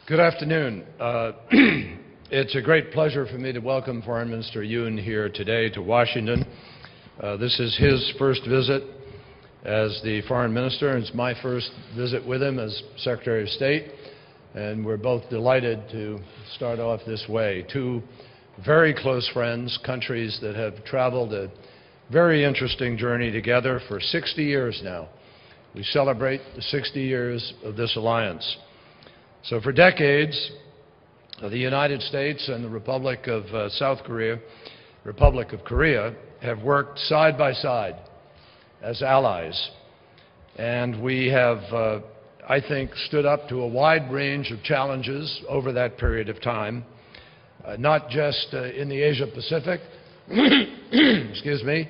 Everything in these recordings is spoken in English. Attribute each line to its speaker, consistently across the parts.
Speaker 1: Good afternoon. It's a great pleasure for me to welcome Foreign Minister Yun here today to Washington. This is his first visit as the Foreign Minister, and it's my first visit with him as Secretary of State, and we're both delighted to start off this way. Two very close friends, countries that have traveled a very interesting journey together for 60 years now. We celebrate the 60 years of this alliance. So for decades, the United States and the Republic of Korea, have worked side by side as allies. And we have, I think, stood up to a wide range of challenges over that period of time, not just in the Asia-Pacific, excuse me,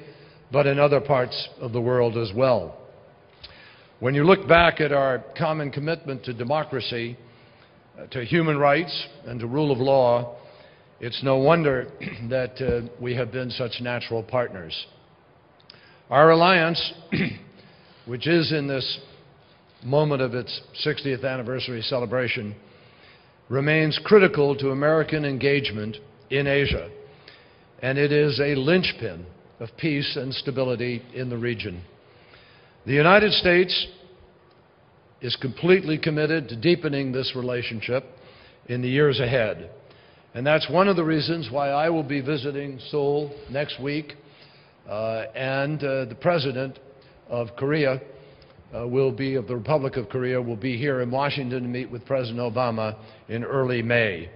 Speaker 1: but in other parts of the world as well. When you look back at our common commitment to democracy, to human rights, and to rule of law, it's no wonder that we have been such natural partners. Our alliance, which is in this moment of its 60th anniversary celebration, remains critical to American engagement in Asia, and it is a linchpin of peace and stability in the region. The United States is completely committed to deepening this relationship in the years ahead. And that's one of the reasons why I will be visiting Seoul next week, and the President of Korea of the Republic of Korea will be here in Washington to meet with President Obama in early May.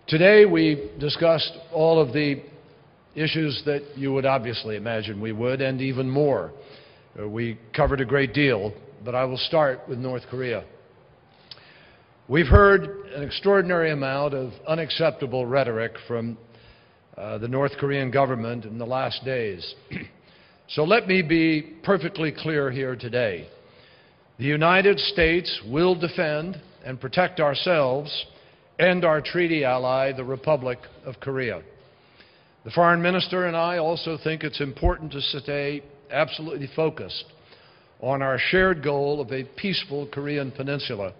Speaker 1: Today we discussed all of the issues that you would obviously imagine we would, and even more. We covered a great deal, but I will start with North Korea. We've heard an extraordinary amount of unacceptable rhetoric from the North Korean government in the last days. So let me be perfectly clear here today. The United States will defend and protect ourselves and our treaty ally, the Republic of Korea. The Foreign Minister and I also think it's important to stay absolutely focused on our shared goal of a peaceful Korean peninsula,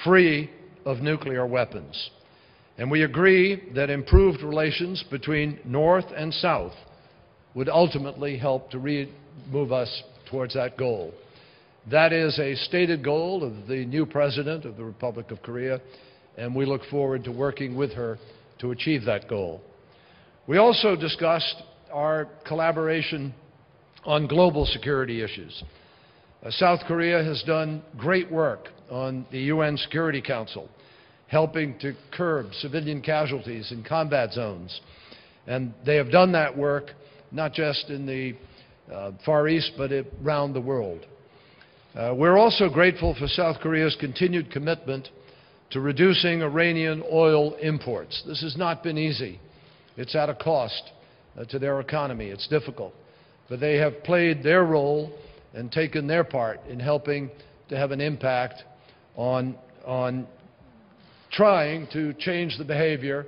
Speaker 1: free of nuclear weapons. And we agree that improved relations between North and South would ultimately help to move us towards that goal. That is a stated goal of the new President of the Republic of Korea, and we look forward to working with her to achieve that goal. We also discussed our collaboration on global security issues. South Korea has done great work on the UN Security Council, helping to curb civilian casualties in combat zones. And they have done that work not just in the Far East, but around the world. We're also grateful for South Korea's continued commitment to reducing Iranian oil imports. This has not been easy. It's at a cost to their economy. It's difficult. But they have played their role and taken their part in helping to have an impact on trying to change the behavior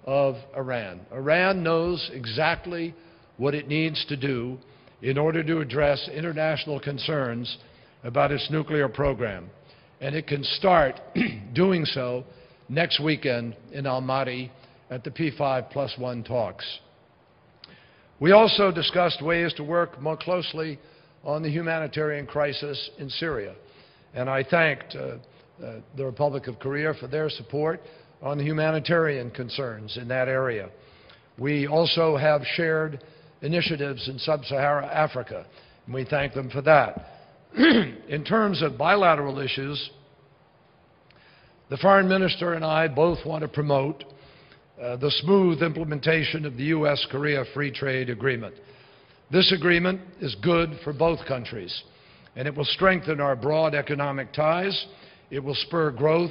Speaker 1: of Iran. Iran knows exactly what it needs to do in order to address international concerns about its nuclear program. And it can start doing so next weekend in Almaty at the P5+1 talks. We also discussed ways to work more closely on the humanitarian crisis in Syria. And I thanked the Republic of Korea for their support on the humanitarian concerns in that area. We also have shared initiatives in sub-Saharan Africa, and we thank them for that. In terms of bilateral issues, the Foreign Minister and I both want to promote the smooth implementation of the U.S.-Korea Free Trade Agreement. This agreement is good for both countries, and it will strengthen our broad economic ties, it will spur growth,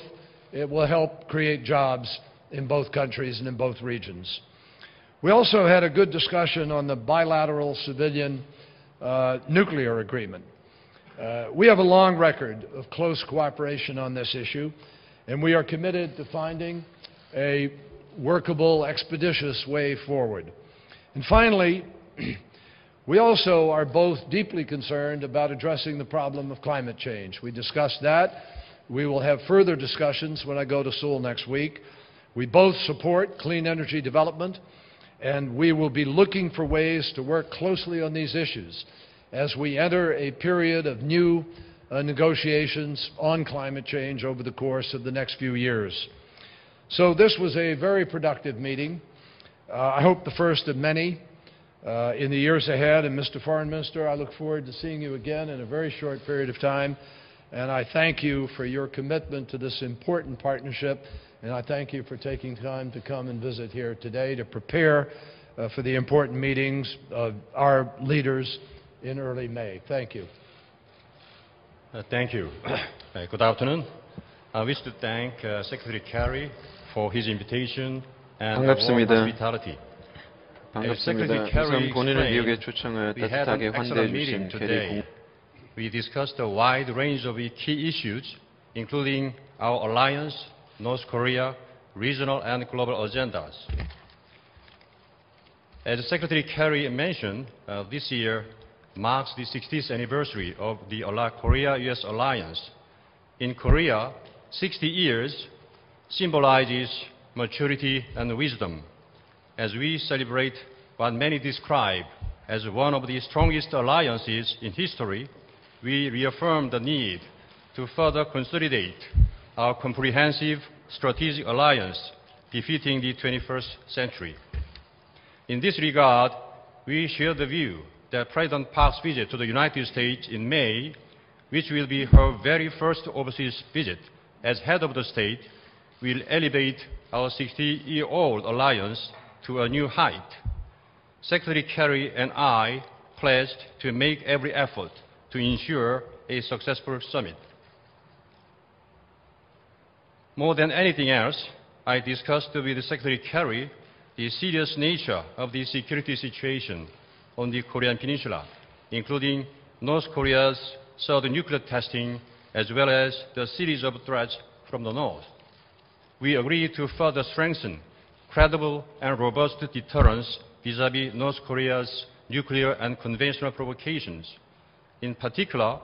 Speaker 1: it will help create jobs in both countries and in both regions. We also had a good discussion on the bilateral civilian nuclear agreement. We have a long record of close cooperation on this issue, and we are committed to finding a workable, expeditious way forward. And finally, we also are both deeply concerned about addressing the problem of climate change. We discussed that We will have further discussions when I go to Seoul next week. We both support clean energy development, and we will be looking for ways to work closely on these issues as we enter a period of new negotiations on climate change over the course of the next few years. So this was a very productive meeting. I hope the first of many in the years ahead. And Mr. Foreign Minister, I look forward to seeing you again in a very short period of time. And I thank you for your commitment to this important partnership. And I thank you for taking time to come and visit here today to prepare for the important meetings of our leaders in early May. Thank you.
Speaker 2: Thank you. Good afternoon. I wish to thank Secretary Kerry for his invitation and warm hospitality.
Speaker 3: 반갑습니다. 우선 본인을 미국에 초청을 따뜻하게 환대해 주신 캐리.
Speaker 2: We discussed a wide range of key issues, including our alliance, North Korea, regional and global agendas. As Secretary Kerry mentioned, this year marks the 60th anniversary of the Korea-US alliance. In Korea, 60 years symbolizes maturity and wisdom. As we celebrate what many describe as one of the strongest alliances in history, we reaffirm the need to further consolidate our comprehensive strategic alliance befitting the 21st century. In this regard, we share the view that President Park's visit to the United States in May, which will be her very first overseas visit as head of the state, will elevate our 60-year-old alliance to a new height. Secretary Kerry and I pledged to make every effort to ensure a successful summit. More than anything else, I discussed with Secretary Kerry the serious nature of the security situation on the Korean Peninsula, including North Korea's third nuclear testing, as well as the series of threats from the North. We agreed to further strengthen credible and robust deterrence vis-à-vis North Korea's nuclear and conventional provocations. In particular,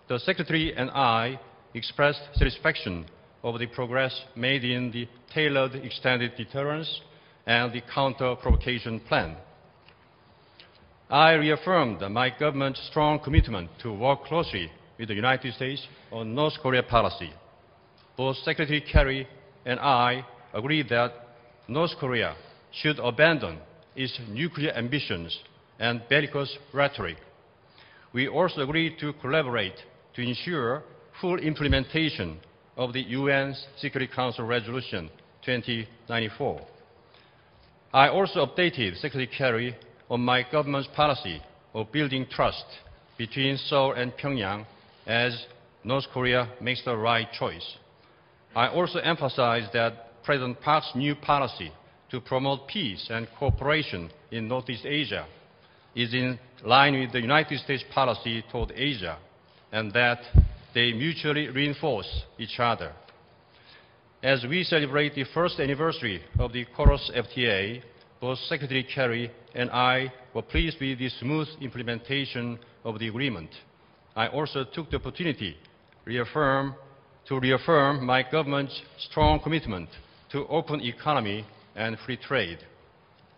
Speaker 2: the Secretary and I expressed satisfaction over the progress made in the tailored extended deterrence and the counter-provocation plan. I reaffirmed my government's strong commitment to work closely with the United States on North Korea policy. Both Secretary Kerry and I agreed that North Korea should abandon its nuclear ambitions and bellicose rhetoric. We also agreed to collaborate to ensure full implementation of the UN's Security Council Resolution 2094. I also updated Secretary Kerry on my government's policy of building trust between Seoul and Pyongyang as North Korea makes the right choice. I also emphasized that President Park's new policy to promote peace and cooperation in Northeast Asia is in line with the United States policy toward Asia, and that they mutually reinforce each other. As we celebrate the first anniversary of the KOROS FTA, both Secretary Kerry and I were pleased with the smooth implementation of the agreement. I also took the opportunity to reaffirm my government's strong commitment to open economy and free trade.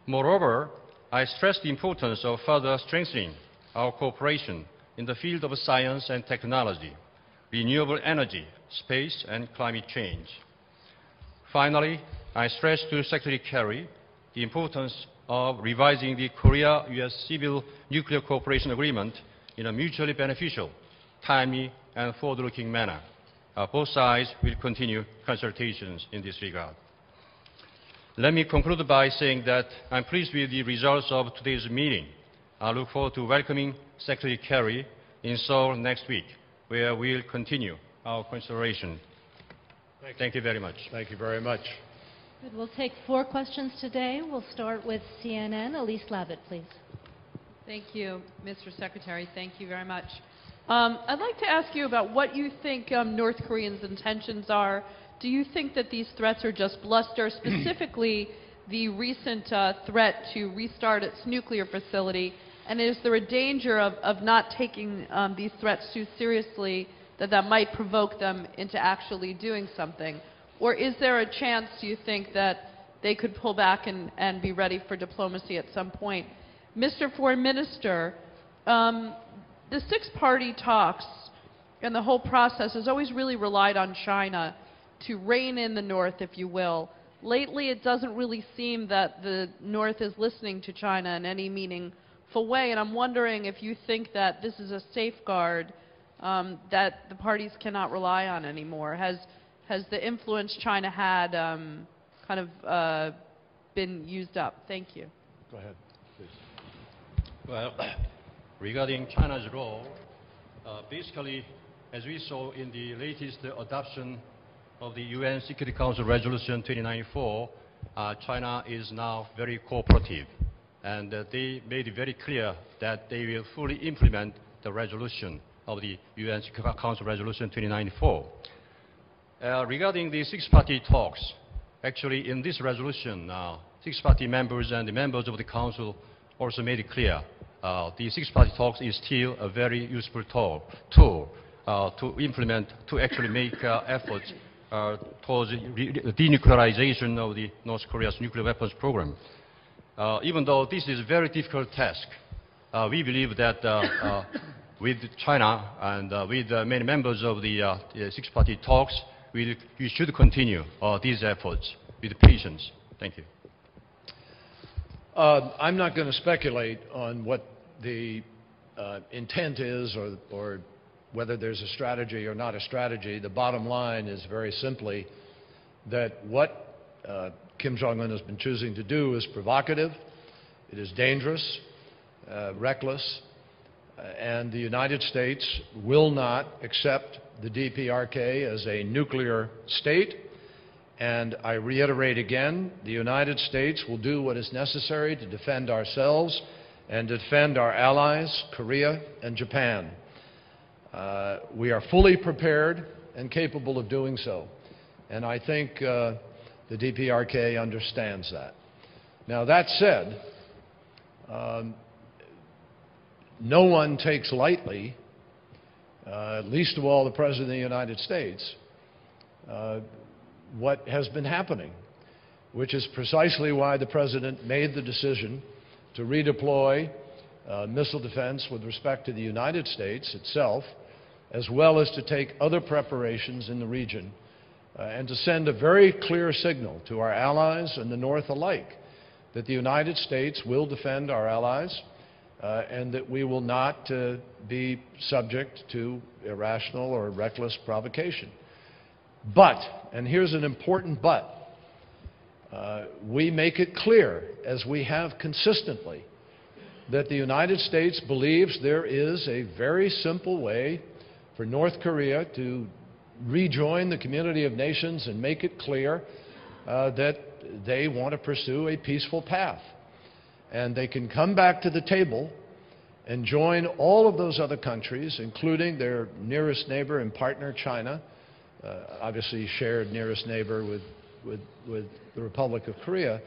Speaker 2: Moreover, I stressed the importance of further strengthening our cooperation in the field of science and technology, renewable energy, space, and climate change. Finally, I stressed to Secretary Kerry the importance of revising the Korea-US Civil Nuclear Cooperation Agreement in a mutually beneficial, timely, and forward-looking manner. Both sides will continue consultations in this regard. Let me conclude by saying that I'm pleased with the results of today's meeting. I look forward to welcoming Secretary Kerry in Seoul next week, where we'll continue our consideration. Thank you very much.
Speaker 1: Thank you very much.
Speaker 4: Good. We'll take 4 questions today. We'll start with CNN. Elise Lavitt, please.
Speaker 5: Thank you, Mr. Secretary. Thank you very much. I'd like to ask you about what you think North Koreans' intentions are. Do you think that these threats are just bluster, specifically the recent threat to restart its nuclear facility? And is there a danger of not taking these threats too seriously that might provoke them into actually doing something? Or is there a chance, do you think, that they could pull back and be ready for diplomacy at some point? Mr. Foreign Minister, the six-party talks and the whole process has always really relied on China to rein in the North, if you will. Lately, it doesn't really seem that the North is listening to China in any meaningful way, and I'm wondering if you think that this is a safeguard that the parties cannot rely on anymore. Has the influence China had kind of been used up? Thank you.
Speaker 1: Go ahead, please.
Speaker 2: Well, regarding China's role, basically, as we saw in the latest adoption of the UN Security Council Resolution 2094, China is now very cooperative. And they made it very clear that they will fully implement the resolution of the UN Security Council Resolution 2094. Regarding the six-party talks, actually in this resolution, six-party members and the members of the Council also made it clear the six-party talks is still a very useful tool to implement, to actually make efforts towards the denuclearization of the North Korea's nuclear weapons program. Even though this is a very difficult task, we believe that with China and with many members of the six-party talks, we should continue these efforts with patience. Thank you.
Speaker 1: I'm not going to speculate on what the intent is or whether there's a strategy or not a strategy. The bottom line is very simply that what Kim Jong-un has been choosing to do is provocative, it is dangerous, reckless, and the United States will not accept the DPRK as a nuclear state. And I reiterate again, the United States will do what is necessary to defend ourselves and defend our allies, Korea and Japan. We are fully prepared and capable of doing so. And I think the DPRK understands that. Now, that said, no one takes lightly, least of all the President of the United States, what has been happening, which is precisely why the President made the decision to redeploy missile defense with respect to the United States itself, as well as to take other preparations in the region, and to send a very clear signal to our allies and the North alike that the United States will defend our allies and that we will not be subject to irrational or reckless provocation. But, and here's an important but, we make it clear, as we have consistently, that the United States believes there is a very simple way for North Korea to rejoin the community of nations and make it clear that they want to pursue a peaceful path. And they can come back to the table and join all of those other countries, including their nearest neighbor and partner, China, obviously shared nearest neighbor with the Republic of Korea.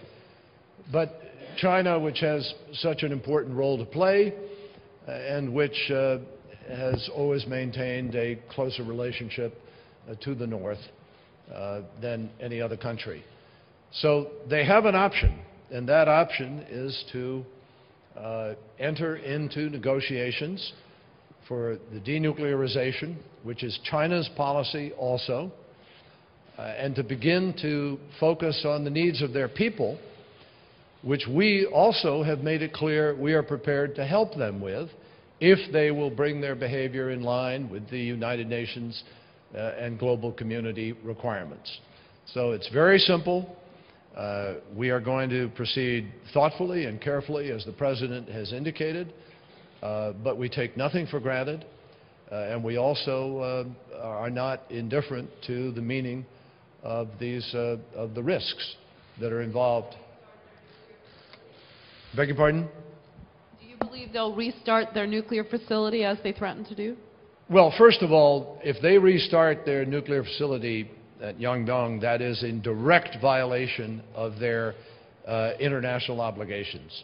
Speaker 1: But China, which has such an important role to play and which has always maintained a closer relationship to the North than any other country. So they have an option, and that option is to enter into negotiations for the denuclearization, which is China's policy also, and to begin to focus on the needs of their people, which we also have made it clear we are prepared to help them with if they will bring their behavior in line with the United Nations and global community requirements. So it's very simple. We are going to proceed thoughtfully and carefully, as the President has indicated, but we take nothing for granted, and we also are not indifferent to the meaning of of the risks that are involved. Beg your pardon?
Speaker 5: Do you believe they'll restart their nuclear facility as they threatened to do?
Speaker 1: Well, first of all, if they restart their nuclear facility at Yangdong, that is in direct violation of their international obligations.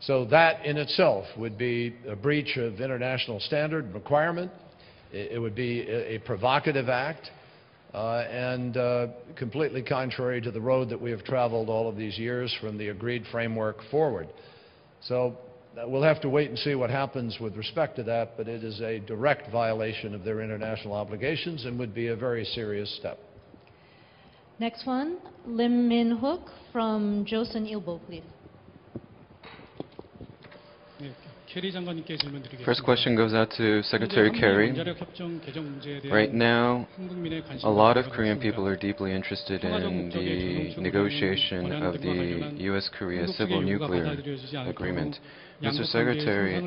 Speaker 1: So that in itself would be a breach of international standard and requirement. It would be a provocative act and completely contrary to the road that we have traveled all of these years from the agreed framework forward. So we'll have to wait and see what happens with respect to that, but it is a direct violation of their international obligations and would be a very serious step.
Speaker 4: Next one, Lim Min-hook from Joseon Ilbo, please.
Speaker 3: First question goes out to Secretary Kerry. Right now, a lot of Korean people are deeply interested in the negotiation of the U.S.-Korea civil nuclear agreement. Mr. Secretary,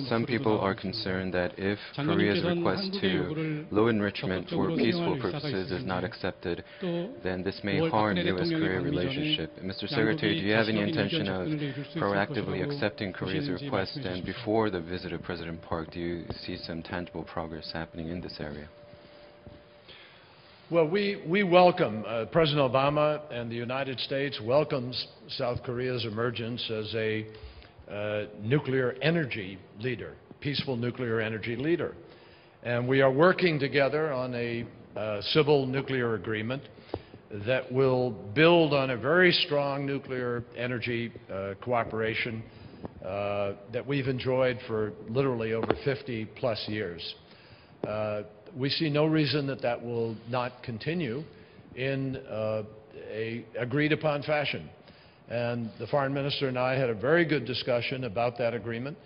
Speaker 3: some people are concerned that if Korea's request to low enrichment for peaceful purposes is not accepted, then this may harm U.S.-Korea relationship. Mr. Secretary, do you have any intention of proactively accepting Korea's request, and before the visit of President Park, do you see some tangible progress happening in this area?
Speaker 1: Well, we welcome, President Obama and the United States welcomes South Korea's emergence as a nuclear energy leader, peaceful nuclear energy leader. And we are working together on a civil nuclear agreement that will build on a very strong nuclear energy cooperation that we've enjoyed for literally over 50-plus years. We see no reason that that will not continue in a agreed-upon fashion. And the Foreign Minister and I had a very good discussion about that agreement.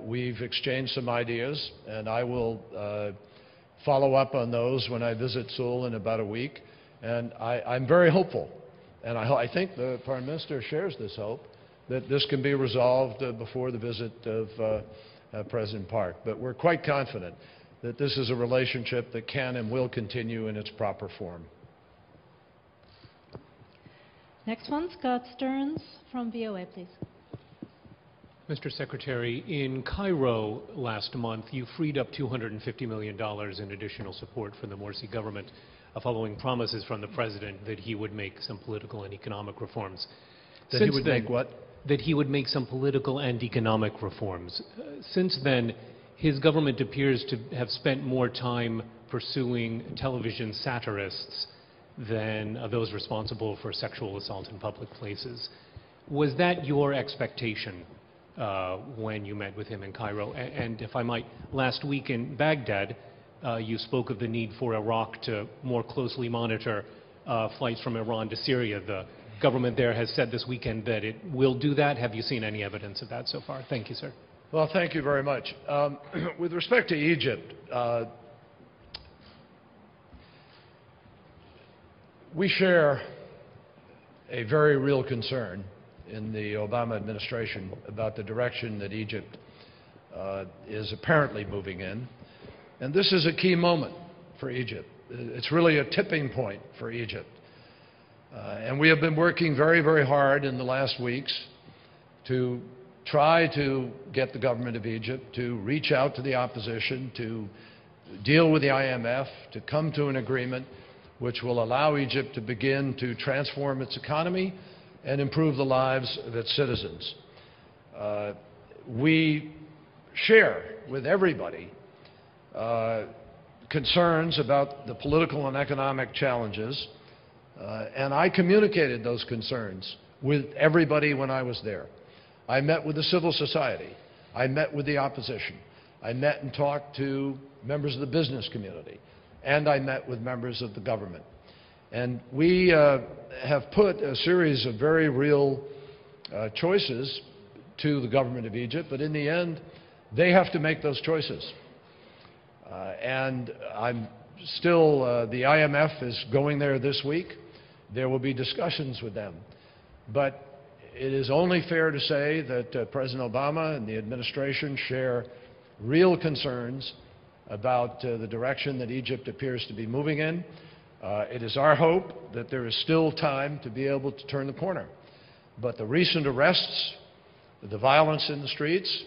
Speaker 1: We've exchanged some ideas, and I will follow up on those when I visit Seoul in about a week. And I'm very hopeful, and I think the Foreign Minister shares this hope, that this can be resolved before the visit of President Park. But we're quite confident that this is a relationship that can and will continue in its proper form.
Speaker 4: Next one, Scott Stearns from VOA, please.
Speaker 6: Mr. Secretary, in Cairo last month, you freed up $250 million in additional support for the Morsi government, following promises from the President that he would make some political and economic reforms.
Speaker 1: That he would make what?
Speaker 6: That he would make some political and economic reforms. Since then, his government appears to have spent more time pursuing television satirists than those responsible for sexual assault in public places. Was that your expectation when you met with him in Cairo? And if I might, last week in Baghdad, you spoke of the need for Iraq to more closely monitor flights from Iran to Syria. The government there has said this weekend that it will do that. Have you seen any evidence of that so far? Thank you, sir.
Speaker 1: Well, thank you very much. With respect to Egypt, we share a very real concern in the Obama administration about the direction that Egypt is apparently moving in. And this is a key moment for Egypt. It's really a tipping point for Egypt. And we have been working very, very hard in the last weeks to try to get the government of Egypt to reach out to the opposition, to deal with the IMF, to come to an agreement which will allow Egypt to begin to transform its economy and improve the lives of its citizens. We share with everybody concerns about the political and economic challenges, and I communicated those concerns with everybody when I was there. I met with the civil society. I met with the opposition. I met and talked to members of the business community. And I met with members of the government. And we have put a series of very real choices to the government of Egypt, but in the end, they have to make those choices. And I'm still, the IMF is going there this week. There will be discussions with them. But it is only fair to say that President Obama and the administration share real concerns about the direction that Egypt appears to be moving in. It is our hope that there is still time to be able to turn the corner. But the recent arrests, the violence in the streets,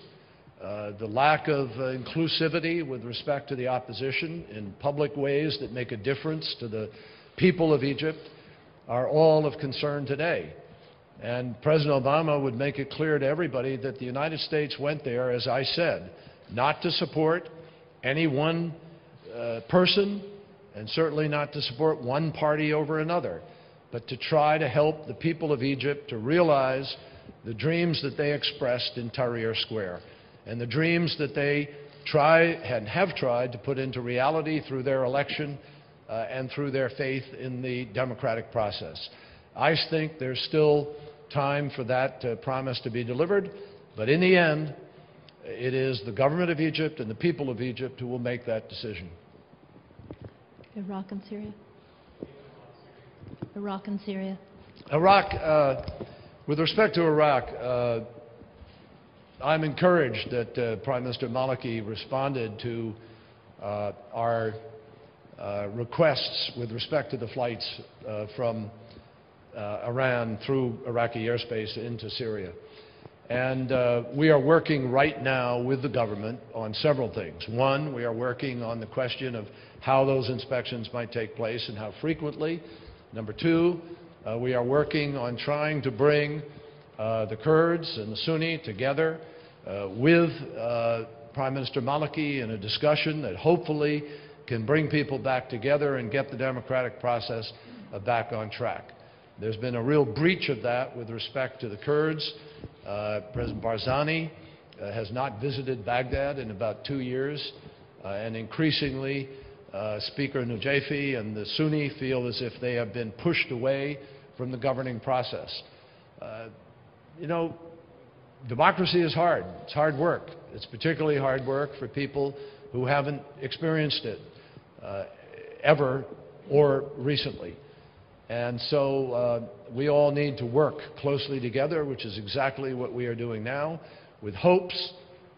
Speaker 1: the lack of inclusivity with respect to the opposition in public ways that make a difference to the people of Egypt are all of concern today. And President Obama would make it clear to everybody that the United States went there, as I said, not to support any one person, and certainly not to support one party over another, but to try to help the people of Egypt to realize the dreams that they expressed in Tahrir Square, and the dreams that they try and have tried to put into reality through their election and through their faith in the democratic process. I think there's still time for that promise to be delivered, but in the end, it is the government of Egypt and the people of Egypt who will make that decision.
Speaker 4: Iraq and Syria. Iraq and Syria.
Speaker 1: Iraq, with respect to Iraq, I'm encouraged that Prime Minister Maliki responded to our requests with respect to the flights from Iran through Iraqi airspace into Syria. And we are working right now with the government on several things. One, we are working on the question of how those inspections might take place and how frequently. Number two, we are working on trying to bring the Kurds and the Sunni together with Prime Minister Maliki in a discussion that hopefully can bring people back together and get the democratic process back on track. There's been a real breach of that with respect to the Kurds. President Barzani has not visited Baghdad in about 2 years, and increasingly Speaker Najafi and the Sunni feel as if they have been pushed away from the governing process. You know, democracy is hard. It's hard work. It's particularly hard work for people who haven't experienced it ever or recently. And so we all need to work closely together, which is exactly what we are doing now, with hopes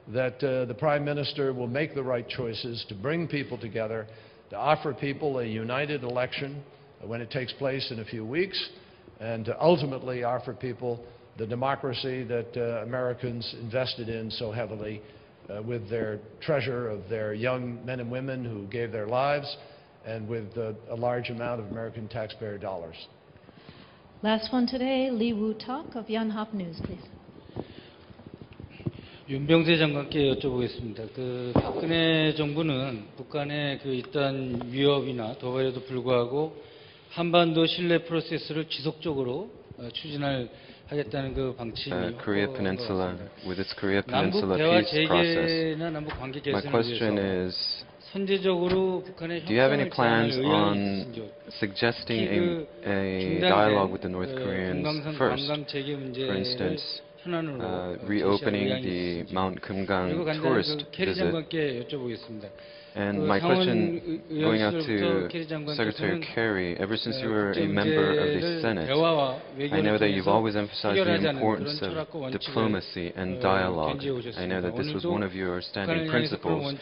Speaker 1: that the Prime Minister will make the right choices to bring people together, to offer people a united election when it takes place in a few weeks, and to ultimately offer people the democracy that Americans invested in so heavily with their treasure of their young men and women who gave their lives, and with a large amount of American taxpayer dollars.
Speaker 4: Last one today, Lee Woo-tak of Yonhap News, please.
Speaker 7: 윤병세 장관께 여쭤보겠습니다. 박근혜 정부는 북한의 일단 위협이나 도발에도 불구하고 한반도 신뢰 프로세스를 지속적으로 추진하겠다는 방침이
Speaker 3: Korea Peninsula, with its Korea Peninsula peace process. My question is, do you have any plans on suggesting a dialogue with the North Koreans first? For instance, reopening the Mount Kumgang tourist visit. And my question going out to Secretary Kerry, ever since you were a member of the Senate, I know that you've always emphasized the importance of diplomacy and dialogue. I know that this was one of your standing principles.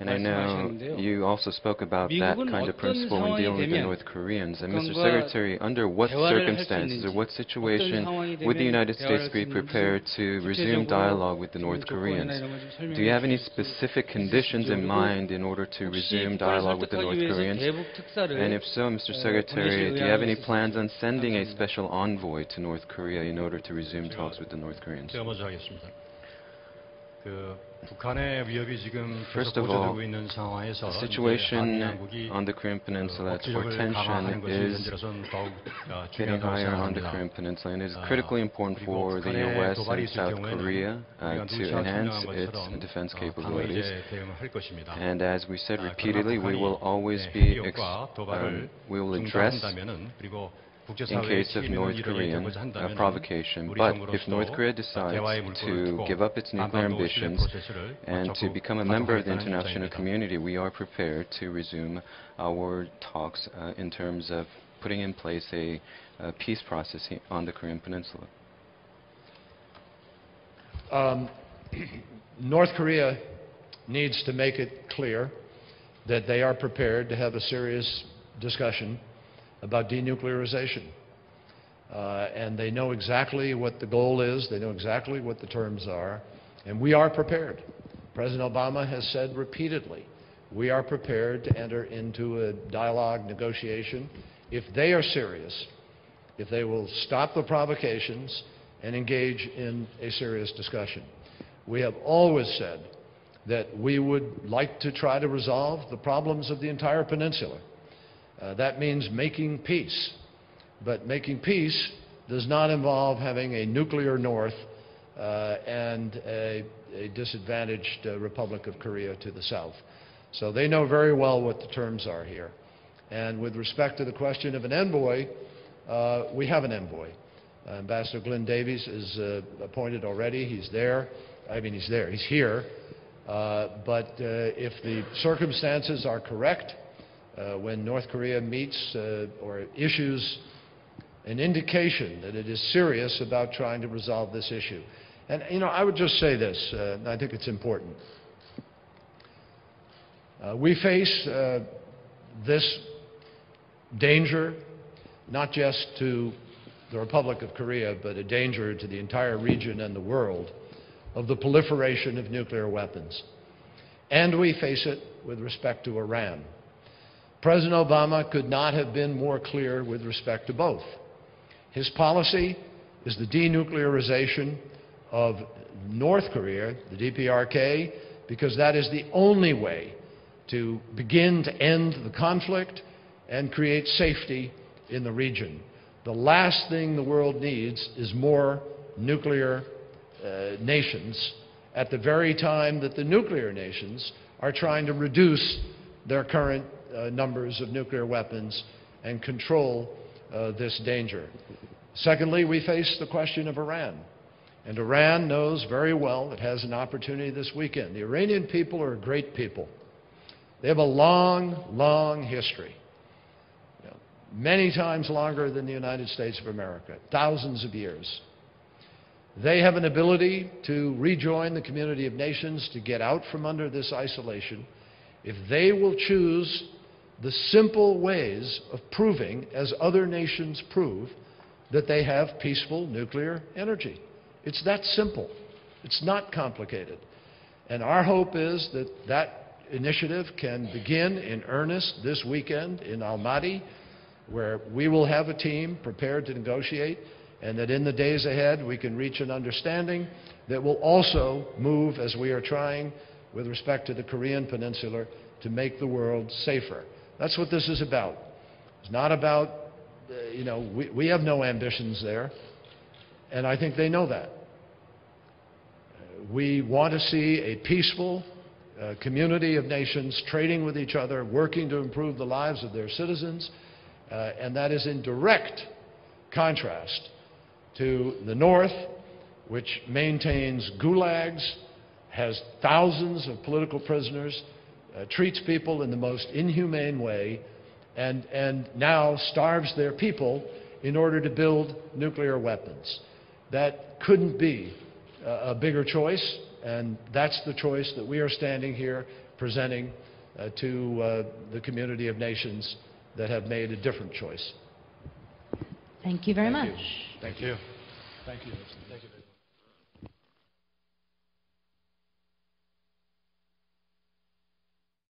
Speaker 3: And I know you also spoke about that kind of principle when dealing with the North Koreans. And Mr. Secretary, under what circumstances or what situation would the United States be prepared to resume dialogue with the North Koreans? Do you have any specific conditions in mind in order to resume dialogue with the North Koreans? And if so, Mr. Secretary, do you have any plans on sending a special envoy to North Korea in order to resume talks with the North Koreans? First of all, the situation on the Korean Peninsula, its tension is getting higher on the Korean Peninsula, and it is critically important for the U.S. and South Korea to enhance its defense capabilities. And as we said repeatedly, we will always be, we will address in case of North Korean provocation. But if North Korea decides to give up its nuclear ambitions and to become a member of the international community, we are prepared to resume our talks in terms of putting in place a peace process on the Korean Peninsula.
Speaker 1: North Korea needs to make it clear that they are prepared to have a serious discussion about denuclearization. And they know exactly what the goal is, they know exactly what the terms are, and we are prepared. President Obama has said repeatedly, we are prepared to enter into a dialogue, negotiation, if they are serious, if they will stop the provocations and engage in a serious discussion. We have always said that we would like to try to resolve the problems of the entire peninsula. That means making peace. But making peace does not involve having a nuclear North and a disadvantaged Republic of Korea to the south. So they know very well what the terms are here. And with respect to the question of an envoy, we have an envoy. Ambassador Glenn Davies is appointed already. He's there. I mean, he's there. He's here. But if the circumstances are correct, when North Korea meets or issues an indication that it is serious about trying to resolve this issue. And, you know, I would just say this, and I think it's important. We face this danger not just to the Republic of Korea, but a danger to the entire region and the world of the proliferation of nuclear weapons. And we face it with respect to Iran. President Obama could not have been more clear with respect to both. His policy is the denuclearization of North Korea, the DPRK, because that is the only way to begin to end the conflict and create safety in the region. The last thing the world needs is more nuclear nations at the very time that the nuclear nations are trying to reduce their current numbers of nuclear weapons and control this danger. Secondly, we face the question of Iran. And Iran knows very well it has an opportunity this weekend. The Iranian people are a great people. They have a long, long history. You know, many times longer than the United States of America, thousands of years. They have an ability to rejoin the community of nations, to get out from under this isolation, if they will choose the simple ways of proving, as other nations prove, that they have peaceful nuclear energy. It's that simple. It's not complicated. And our hope is that that initiative can begin in earnest this weekend in Almaty, where we will have a team prepared to negotiate, and that in the days ahead we can reach an understanding that will also move, as we are trying with respect to the Korean Peninsula, to make the world safer. That's what this is about. It's not about, you know, we have no ambitions there, and I think they know that. We want to see a peaceful community of nations trading with each other, working to improve the lives of their citizens, and that is in direct contrast to the North, which maintains gulags, has thousands of political prisoners, treats people in the most inhumane way, and now starves their people in order to build nuclear weapons. That couldn't be a bigger choice, and that's the choice that we are standing here presenting to the community of nations that have made a different choice.
Speaker 4: Thank you very much.
Speaker 1: Thank you. Thank you. Thank you.